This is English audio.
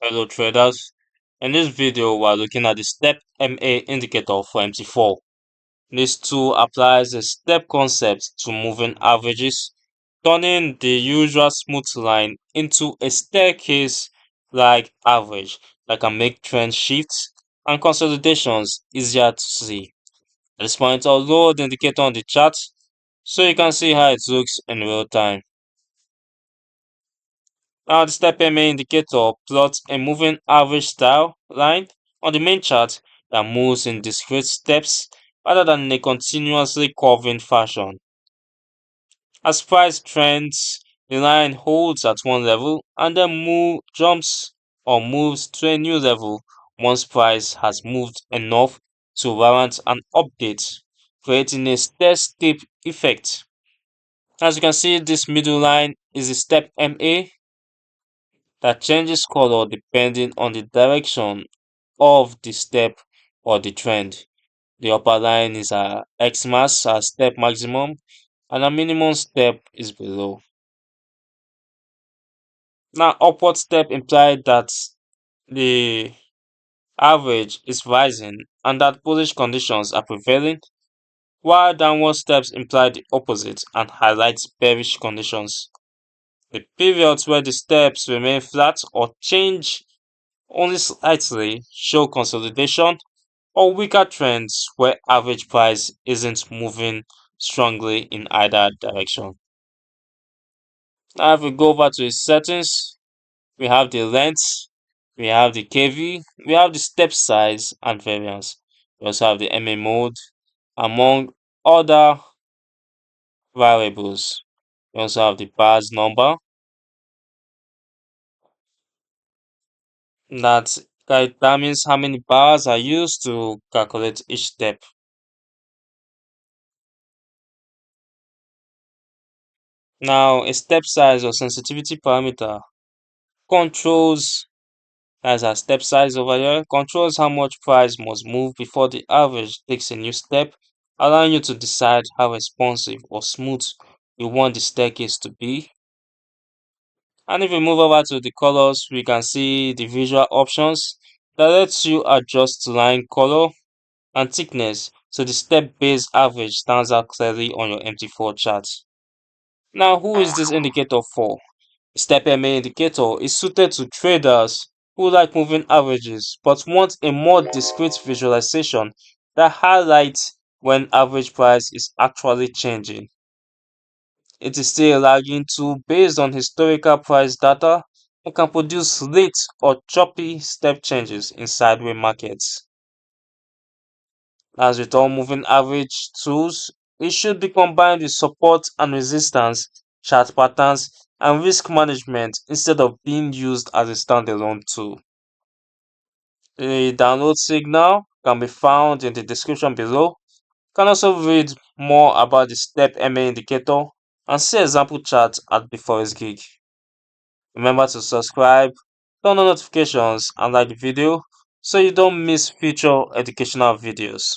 Hello traders. In this video, we're looking at the step MA indicator for MT4. This tool applies a step concept to moving averages, turning the usual smooth line into a staircase-like average that can make trend shifts and consolidations easier to see. At this point, I'll load the indicator on the chart so you can see how it looks in real time. Now the step MA indicator plots a moving average style line on the main chart that moves in discrete steps rather than in a continuously curving fashion. As price trends, the line holds at one level and then jumps or moves to a new level once price has moved enough to warrant an update, creating a stair-step effect. As you can see, this middle line is the step MA that changes color depending on the direction of the step or the trend. The upper line is a Xmax, a step maximum, and a minimum step is below. Now, upward step implies that the average is rising and that bullish conditions are prevailing, while downward steps imply the opposite and highlights bearish conditions. The periods where the steps remain flat or change only slightly show consolidation or weaker trends where average price isn't moving strongly in either direction. Now if we go over to its settings, we have the length, we have the KV, we have the step size and variance. We also have the MA mode, among other variables. We also have the bars number that determines how many bars are used to calculate each step. Now, a step size or sensitivity parameter controls, as a step size over here, controls how much price must move before the average takes a new step, allowing you to decide how responsive or smooth you want the staircase to be. And if we move over to the colors, we can see the visual options that lets you adjust line color and thickness so the step-based average stands out clearly on your MT4 chart. Now, who is this indicator for? Step MA indicator is suited to traders who like moving averages but want a more discrete visualization that highlights when average price is actually changing. It is still a lagging tool based on historical price data and can produce late or choppy step changes in sideways markets. As with all moving average tools, it should be combined with support and resistance, chart patterns, and risk management instead of being used as a standalone tool. The download signal can be found in the description below. You can also read more about the step MA indicator and see example charts at the Forex gig. Remember to subscribe, turn on notifications, and like the video so you don't miss future educational videos.